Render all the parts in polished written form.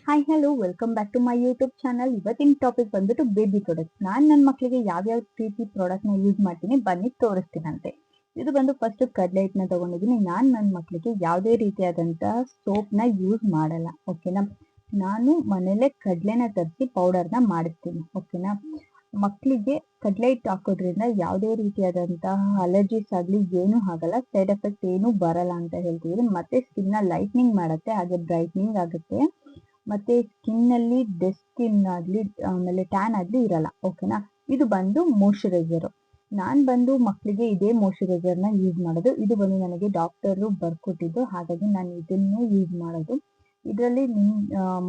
Hi hello welcome back to my YouTube channel. ಇವತ್ತಿನ topic ಬಂದ್ಬಿಟ್ಟು baby product. ನಾನು ನನ್ನ ಮಕ್ಕಳಿಗೆ ಯಾವ್ಯಾವ ರೀತಿ ಪ್ರಾಡಕ್ಟ್ನ ಯೂಸ್ ಮಾಡ್ತೀನಿ ಬನ್ನಿ ತೋರಿಸ್ತೀನಂತೆ. ಇದು ಬಂದು ಫಸ್ಟ್ ಕಡಲೆ ಹಿಟ್ಟನ್ನ ತಗೊಂಡಿದ್ದೀನಿ. ನಾನು ನನ್ನ ಮಕ್ಕಳಿಗೆ ಯಾವುದೇ ರೀತಿಯಾದಂತಹ ಸೋಪ್ನ ಯೂಸ್ ಮಾಡಲ್ಲ, ಓಕೆನಾ. ನಾನು ಮನೇಲೆ ಕಡಲೆನ ತರಿಸಿ ಪೌಡರ್ನ ಮಾಡಿಸ್ತೀನಿ, ಓಕೆನಾ. ಮಕ್ಕಳಿಗೆ ಕಡಲೆ ಹಿಟ್ಟು ಹಾಕೋದ್ರಿಂದ ಯಾವುದೇ ರೀತಿಯಾದಂತಹ ಅಲರ್ಜೀಸ್ ಆಗಲಿ ಏನೂ ಆಗಲ್ಲ, ಸೈಡ್ ಎಫೆಕ್ಟ್ ಏನೂ ಬರಲ್ಲ ಅಂತ ಹೇಳ್ತಿದ್ದೀನಿ. ಮತ್ತೆ ಸ್ಕಿನ್ನ ಲೈಟ್ನಿಂಗ್ ಮಾಡುತ್ತೆ, ಹಾಗೆ ಬ್ರೈಟ್ನಿಂಗ್ ಆಗುತ್ತೆ. ಮತ್ತೆ ಸ್ಕಿನ್ ಅಲ್ಲಿ ಡೆಡ್ ಸ್ಕಿನ್ ಆಗ್ಲಿ ಆಮೇಲೆ ಟ್ಯಾನ್ ಆಗ್ಲಿ ಇರಲ್ಲ, ಓಕೆನಾ. ಇದು ಬಂದು ಮಾಯಿಶ್ಚರೈಸರ್. ನಾನ್ ಬಂದು ಮಕ್ಕಳಿಗೆ ಇದೇ ಮಾಯಿಶ್ಚರೈಸರ್ ನ ಯೂಸ್ ಮಾಡೋದು. ಇದು ಬಂದು ನನಗೆ ಡಾಕ್ಟರ್ ಬರ್ಕೊಟ್ಟಿದ್ದು, ಹಾಗಾಗಿ ನಾನು ಇದನ್ನು ಯೂಸ್ ಮಾಡೋದು. ಇದರಲ್ಲಿ ನಿಮ್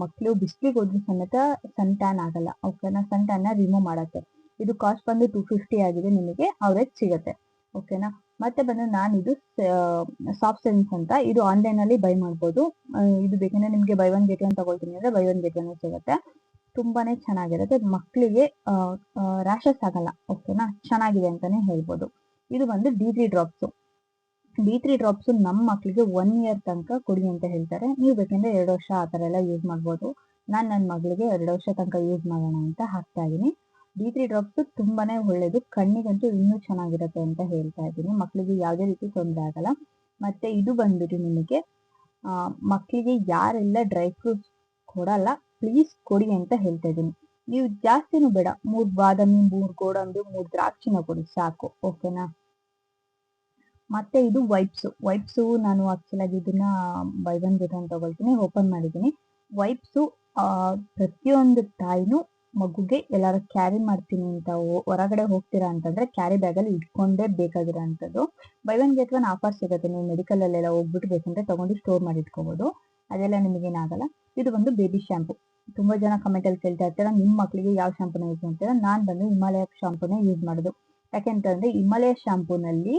ಮಕ್ಕಳು ಬಿಸಿಲಿಗೆ ಹೋದ್ರೂ ಸಮೇತ ಸನ್ ಟ್ಯಾನ್ ಆಗಲ್ಲ, ಓಕೆನಾ. ಸನ್ ಟ್ಯಾನ್ ನ ರಿಮೂವ್ ಮಾಡುತ್ತೆ. ಇದು ಕಾಸ್ಟ್ ಬಂದು 250 ಆಗಿದೆ, ನಿಮಗೆ ಅವರೇಜ್ ಸಿಗುತ್ತೆ, ಓಕೆನಾ. ಮತ್ತೆ ಬಂದು ನಾನು ಇದು ಸಾಫ್ಟ್ ಸೆನ್ಸ್ ಅಂತ, ಇದು ಆನ್ಲೈನ್ ಅಲ್ಲಿ ಬೈ ಮಾಡ್ಬೋದು. ಇದು ಬೇಕಂದ್ರೆ ನಿಮ್ಗೆ ಬೈ ಒನ್ ಗೆಟ್ ಒನ್ ತಗೊಳ್ತೀನಿ ಅಂದ್ರೆ ಬೈ ಒನ್ ಗೆಟ್ ಒನ್ ಸಿಗುತ್ತೆ. ತುಂಬಾನೇ ಚೆನ್ನಾಗಿರುತ್ತೆ, ಮಕ್ಕಳಿಗೆ ರ್ಯಾಷಸ್ ಆಗಲ್ಲ, ಓಕೆನಾ. ಚೆನ್ನಾಗಿದೆ ಅಂತಾನೆ ಹೇಳ್ಬೋದು. ಇದು ಬಂದು D3 ಡ್ರಾಪ್ಸ್. D3 ಡ್ರಾಪ್ಸ್ ನಮ್ಮ ಮಕ್ಕಳಿಗೆ 1 ಇಯರ್ ತನಕ ಕೊಡಿ ಅಂತ ಹೇಳ್ತಾರೆ. ನೀವು ಬೇಕಂದ್ರೆ 2 ವರ್ಷ ಆ ಥರ ಎಲ್ಲ ಯೂಸ್ ಮಾಡ್ಬೋದು. ನಾನು ನನ್ನ ಮಗಳಿಗೆ 2 ವರ್ಷ ತನಕ ಯೂಸ್ ಮಾಡೋಣ ಅಂತ ಹಾಕ್ತಾ ಇದ್ದೀನಿ. D3 ಡ್ರಾಪ್ಸ್ ತುಂಬಾನೇ ಒಳ್ಳೇದು, ಕಣ್ಣಿಗಂತೂ ಇನ್ನೂ ಚೆನ್ನಾಗಿರುತ್ತೆ ಅಂತ ಹೇಳ್ತಾ ಇದ್ದೀನಿ. ಮಕ್ಕಳಿಗೆ ಯಾವುದೇ ರೀತಿ ತೊಂದರೆ ಆಗಲ್ಲ. ಮತ್ತೆ ಇದು ಬಂದ್ಬಿಟ್ಟು ನಿಮಗೆ ಮಕ್ಕಳಿಗೆ ಯಾರೆಲ್ಲ ಡ್ರೈ ಫ್ರೂಟ್ಸ್ ಕೊಡಲ್ಲ ಪ್ಲೀಸ್ ಕೊಡಿ ಅಂತ ಹೇಳ್ತಾ ಇದ್ದೀನಿ. ನೀವು ಜಾಸ್ತಿನೂ ಬೇಡ, 3 ಬಾದಾಮಿ, 3 ಗೋಡಂಬಿ, 3 ದ್ರಾಕ್ಷಿನ ಕೊಡಿ ಸಾಕು, ಓಕೆನಾ. ಮತ್ತೆ ಇದು ವೈಪ್ಸು ನಾನು ಆಕ್ಚುಲ್ ಆಗಿ ಇದನ್ನ ಬೈ ಒನ್ ಗೆಟ್ ಒನ್ ತಗೊಳ್ತೀನಿ, ಓಪನ್ ಮಾಡಿದ್ದೀನಿ. ವೈಪ್ಸು ಪ್ರತಿಯೊಂದು ತಾಯಿನೂ ಮಗುಗೆ ಎಲ್ಲಾರು ಕ್ಯಾರಿ ಮಾಡ್ತೀನಿ ಅಂತ ಹೊರಗಡೆ ಹೋಗ್ತೀರಾ ಅಂತಂದ್ರೆ ಕ್ಯಾರಿ ಬ್ಯಾಗಲ್ಲಿ ಇಟ್ಕೊಂಡೇ ಬೇಕಾಗಿರೋ ಅಂಥದ್ದು. By one get one offer ಸಿಗುತ್ತೆ, ನೀವು ಮೆಡಿಕಲ್ ಅಲ್ಲೆಲ್ಲ ಹೋಗ್ಬಿಟ್ಟು ಬೇಕಂದ್ರೆ ತಗೊಂಡು ಸ್ಟೋರ್ ಮಾಡಿ ಇಟ್ಕೋಬಹುದು, ಅದೆಲ್ಲ ನಿಮಗೇನಾಗಲ್ಲ. ಇದು ಬಂದು ಬೇಬಿ ಶಾಂಪು. ತುಂಬಾ ಜನ ಕಮೆಂಟ್ ಅಲ್ಲಿ ಕೇಳ್ತಾ ಇರ್ತೀರಾ ನಿಮ್ಮ ಮಕ್ಕಳಿಗೆ ಯಾವ ಶಾಂಪೂನ ಯೂಸ್ ಮಾಡ್ತೀರಾ. ನಾನು ಬಂದು ಹಿಮಾಲಯ ಶಾಂಪೂನ ಯೂಸ್ ಮಾಡೋದು. ಯಾಕೆಂತಂದ್ರೆ ಹಿಮಾಲಯ ಶಾಂಪೂನಲ್ಲಿ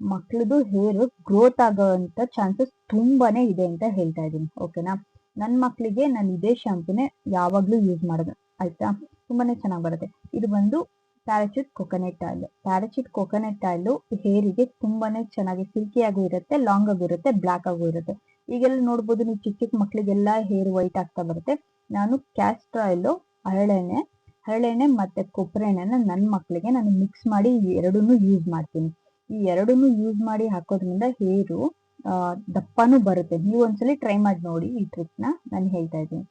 ಮಕ್ಕಳದು ಹೇರ್ ಗ್ರೋತ್ ಆಗೋಂಥ ಚಾನ್ಸಸ್ ತುಂಬಾನೇ ಇದೆ ಅಂತ ಹೇಳ್ತಾ ಇದ್ದೀನಿ, ಓಕೆನಾ. ನನ್ನ ಮಕ್ಕಳಿಗೆ ನಾನು ಇದೇ ಶಾಂಪೂನೇ ಯಾವಾಗ್ಲೂ ಯೂಸ್ ಮಾಡೋದು, ಆಯ್ತಾ. ತುಂಬಾನೇ ಚೆನ್ನಾಗಿ ಬರುತ್ತೆ. ಇದು ಬಂದು Parachute coconut oil. Parachute coconut oil ಹೇರಿಗೆ ತುಂಬಾನೇ ಚೆನ್ನಾಗಿ ಸಿಲ್ಕಿಯಾಗೂ ಇರುತ್ತೆ, ಲಾಂಗ್ ಆಗೂ ಇರುತ್ತೆ, ಬ್ಲಾಕ್ ಆಗೂ ಇರುತ್ತೆ. ಈಗೆಲ್ಲ ನೋಡ್ಬೋದು ನೀವು ಚಿಕ್ಕ ಚಿಕ್ಕ ಮಕ್ಕಳಿಗೆಲ್ಲ ಹೇರ್ ವೈಟ್ ಆಗ್ತಾ ಬರುತ್ತೆ. ನಾನು ಕ್ಯಾಸ್ಟರ್ ಆಯಿಲ್, ಹರಳೆಣ್ಣೆ ಮತ್ತೆ ಕೊಬ್ಬರಿ ಎಣ್ಣೆನ ನನ್ನ ಮಕ್ಕಳಿಗೆ ನಾನು ಮಿಕ್ಸ್ ಮಾಡಿ ಎರಡನ್ನೂ ಯೂಸ್ ಮಾಡ್ತೀನಿ. ಈ ಎರಡನ್ನೂ ಯೂಸ್ ಮಾಡಿ ಹಾಕೋದ್ರಿಂದ ಹೇರು ದಪ್ಪನೂ ಬರುತ್ತೆ. ನೀವು ಒಂದ್ಸಲಿ ಟ್ರೈ ಮಾಡಿ ನೋಡಿ, ಈ ಟ್ರಿಕ್ನ ನಾನು ಹೇಳ್ತಾ ಇದ್ದೀನಿ.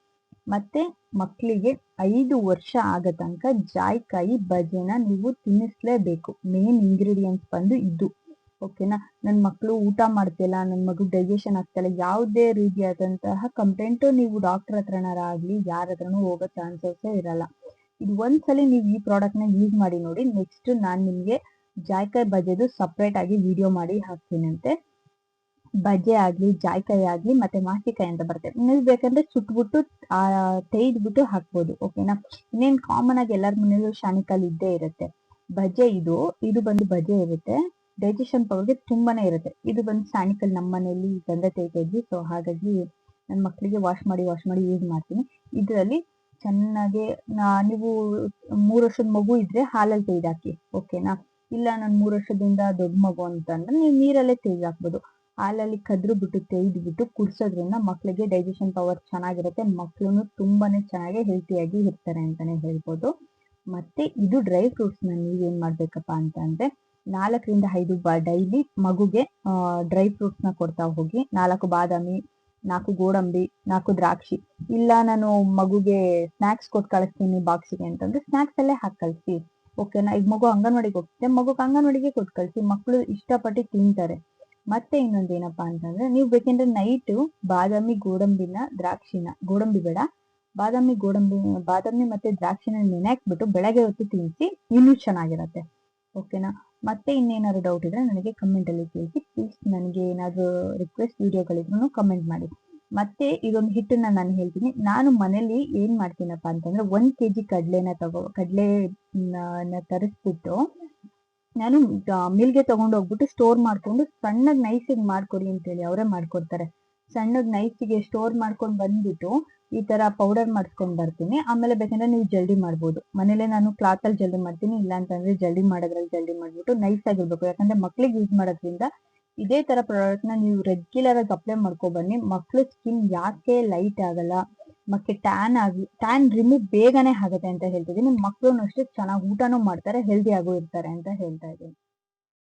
ಮತ್ತೆ ಮಕ್ಕಳಿಗೆ 5 ವರ್ಷ ಆಗೋ ತನಕ ಜಾಯಿಕಾಯಿ ಬಜೆನ ನೀವು ತಿನ್ನಿಸ್ಲೇಬೇಕು. ಮೇನ್ ಇಂಗ್ರೀಡಿಯೆಂಟ್ಸ್ ಬಂದು ಇದು, ಓಕೆನಾ. ನನ್ನ ಮಕ್ಕಳು ಊಟ ಮಾಡ್ತಿಲ್ಲ, ನನ್ನ ಮಗು ಡೈಜೆಷನ್ ಆಗ್ತಿಲ್ಲ, ಯಾವುದೇ ರೀತಿಯಾದಂತಹ ಕಂಪ್ಲೇಂಟು ನೀವು ಡಾಕ್ಟರ್ ಹತ್ರನಾರ ಆಗಲಿ ಯಾರ ಹತ್ರನೂ ಹೋಗೋ ಚಾನ್ಸಸ್ ಇರಲ್ಲ. ಇದು ಒಂದ್ಸಲಿ ನೀವು ಈ ಪ್ರಾಡಕ್ಟ್ನ ಯೂಸ್ ಮಾಡಿ ನೋಡಿ. ನೆಕ್ಸ್ಟ್ ನಾನು ನಿಮಗೆ ಜಾಯಿಕಾಯಿ ಬಜೆದು ಸಪ್ರೇಟ್ ಆಗಿ ವಿಡಿಯೋ ಮಾಡಿ ಹಾಕ್ತೀನಂತೆ. ಬಜೆ ಆಗ್ಲಿ, ಜಾಯಿಕಾಯಿ ಆಗ್ಲಿ, ಮತ್ತೆ ಮಾಸಿಕಾಯಿ ಅಂತ ಬರುತ್ತೆ. ನೀವು ಬೇಕಂದ್ರೆ ಸುಟ್ಬಿಟ್ಟು ತೆಗೆದ್ಬಿಟ್ಟು ಹಾಕ್ಬೋದು, ಓಕೆನಾ. ಇನ್ನೇನು ಕಾಮನ್ ಆಗಿ ಎಲ್ಲರ ಮನೇಲೂ ಶಾನಿಕಾಲ್ ಇದ್ದೇ ಇರುತ್ತೆ. ಬಜೆ ಇದು ಬಂದು ಬಜೆ ಇರುತ್ತೆ, ಡೈಜೆಷನ್ ಪವರ್ಗೆ ತುಂಬಾನೇ ಇರುತ್ತೆ. ಇದು ಬಂದು ಸ್ಯಾನಿಕಲ್ ನಮ್ಮ ಮನೆಯಲ್ಲಿ ಗಂಧ ತೆಗಿತಾ ಇದ್ವಿ, ಸೊ ಹಾಗಾಗಿ ನನ್ನ ಮಕ್ಕಳಿಗೆ ವಾಶ್ ಮಾಡಿ ಯೂಸ್ ಮಾಡ್ತೀನಿ. ಇದರಲ್ಲಿ ಚೆನ್ನಾಗಿ ನೀವು 3 ವರ್ಷದ ಮಗು ಇದ್ರೆ ಹಾಲಲ್ಲಿ ತೆಗೆದಾಕಿ, ಓಕೆನಾ. ಇಲ್ಲ ನಾನು 3 ವರ್ಷದಿಂದ ದೊಡ್ಡ ಮಗು ಅಂತಂದ್ರೆ ನೀವು ನೀರಲ್ಲೇ ತೆಗೆದಾಕ್ಬೋದು. ಹಾಲಲ್ಲಿ ಕದ್ರು ಬಿಟ್ಟು ತೆಗೆದ್ಬಿಟ್ಟು ಕುಡಿಸೋದ್ರಿಂದ ಮಕ್ಕಳಿಗೆ ಡೈಜೆಷನ್ ಪವರ್ ಚೆನ್ನಾಗಿರುತ್ತೆ, ಮಕ್ಕಳು ತುಂಬಾನೇ ಚೆನ್ನಾಗಿ ಹೆಲ್ತಿಯಾಗಿ ಇರ್ತಾರೆ ಅಂತಾನೆ ಹೇಳ್ಬೋದು. ಮತ್ತೆ ಇದು ಡ್ರೈ ಫ್ರೂಟ್ಸ್ ನೀವೇನ್ ಮಾಡ್ಬೇಕಪ್ಪ ಅಂತಂದ್ರೆ 4 ರಿಂದ 5 ಡೈಲಿ ಮಗುಗೆ ಡ್ರೈ ಫ್ರೂಟ್ಸ್ ನ ಕೊಡ್ತಾ ಹೋಗಿ. 4 ಬಾದಾಮಿ, 4 ಗೋಡಂಬಿ, 4 ದ್ರಾಕ್ಷಿ. ಇಲ್ಲ ನಾನು ಮಗುಗೆ ಸ್ನಾಕ್ಸ್ ಕೊಟ್ಟು ಕಳಿಸ್ತೀನಿ ಬಾಕ್ಸಿಗೆ ಅಂತಂದ್ರೆ ಸ್ನಾಕ್ಸ್ ಅಲ್ಲೇ ಹಾಕಿ ಕಳಿಸಿ, ಓಕೆನಾ. ಈಗ ಮಗು ಅಂಗನವಾಡಿಗೆ ಹೋಗ್ತದೆ, ಮಗುಗೆ ಅಂಗನವಾಡಿಗೆ ಕೊಟ್ಟು ಕಳಿಸಿ, ಮಕ್ಕಳು ಇಷ್ಟಪಟ್ಟು ತಿಂತಾರೆ. ಮತ್ತೆ ಇನ್ನೊಂದು ಏನಪ್ಪಾ ಅಂತಂದ್ರೆ ನೀವು ಬೇಕಂದ್ರೆ ನೈಟ್ ಬಾದಾಮಿ, ಗೋಡಂಬಿ ಬೇಡ, ಬಾದಾಮಿ ಮತ್ತೆ ದ್ರಾಕ್ಷಿನ ನೆನೆಹಾಕ್ಬಿಟ್ಟು ಬೆಳಗ್ಗೆ ಹೊತ್ತು ತಿನ್ನಿಸಿ, ಇನ್ನೂ ಚೆನ್ನಾಗಿರತ್ತೆ, ಓಕೆನಾ. ಮತ್ತೆ ಇನ್ನೇನಾದ್ರು ಡೌಟ್ ಇದ್ರೆ ನನಗೆ ಕಮೆಂಟ್ ಅಲ್ಲಿ ತಿಳಿಸಿ ಪ್ಲೀಸ್. ನನಗೆ ಏನಾದ್ರು ರಿಕ್ವೆಸ್ಟ್ ವಿಡಿಯೋಗಳಿದ್ರು ಕಮೆಂಟ್ ಮಾಡಿ. ಮತ್ತೆ ಇದೊಂದು ಹಿಟ್ಟನ್ನ ನಾನು ಹೇಳ್ತೀನಿ. ನಾನು ಮನೇಲಿ ಏನ್ ಮಾಡ್ತೀನಪ್ಪ ಅಂತಂದ್ರೆ 1 kg ಕಡಲೆ ತರಿಸ್ಬಿಟ್ಟು ನಾನು ಮಿಲ್ಗೆ ತಗೊಂಡು ಹೋಗ್ಬಿಟ್ಟು ಸ್ಟೋರ್ ಮಾಡ್ಕೊಂಡು ಸಣ್ಣಗ್ ನೈಸಿಗೆ ಮಾಡ್ಕೊಡಿ ಅಂತೇಳಿ ಅವರೇ ಮಾಡ್ಕೊಡ್ತಾರೆ. ಸಣ್ಣಗ್ ನೈಸಿಗೆ ಸ್ಟೋರ್ ಮಾಡ್ಕೊಂಡು ಬಂದ್ಬಿಟ್ಟು ಈ ತರ ಪೌಡರ್ ಮಾಡ್ಸ್ಕೊಂಡ್ ಬರ್ತೀನಿ. ಆಮೇಲೆ ಬೇಕಂದ್ರೆ ನೀವು ಜಲ್ದಿ ಮಾಡ್ಬೋದು. ಮನೇಲೆ ನಾನು ಕ್ಲಾತ್ ಅಲ್ಲಿ ಜಲ್ದಿ ಮಾಡ್ತೀನಿ, ಇಲ್ಲ ಅಂತಂದ್ರೆ ಜಲ್ದಿ ಮಾಡ್ಬಿಟ್ಟು ನೈಸ್ ಆಗಿರ್ಬೇಕು. ಯಾಕಂದ್ರೆ ಮಕ್ಳಿಗೆ ಯೂಸ್ ಮಾಡೋದ್ರಿಂದ ಇದೇ ತರ ಪ್ರಾಡಕ್ಟ್ ನ ನೀವು ರೆಗ್ಯುಲರ್ ಆಗಿ ಅಪ್ಲೈ ಮಾಡ್ಕೊ ಬನ್ನಿ. ಮಕ್ಳು ಸ್ಕಿನ್ ಯಾಕೆ ಲೈಟ್ ಆಗಲ್ಲ, ಮತ್ತೆ ಟ್ಯಾನ್ ರಿಮೂವ್ ಬೇಗನೆ ಆಗುತ್ತೆ ಅಂತ ಹೇಳ್ತಿದ್ದೀನಿ. ಮಕ್ಕಳು ಅಷ್ಟೇ ಚೆನ್ನಾಗಿ ಊಟನೂ ಮಾಡ್ತಾರೆ, ಹೆಲ್ದಿ ಆಗೂ ಇರ್ತಾರೆ ಅಂತ ಹೇಳ್ತಾ ಇದ್ದೀನಿ.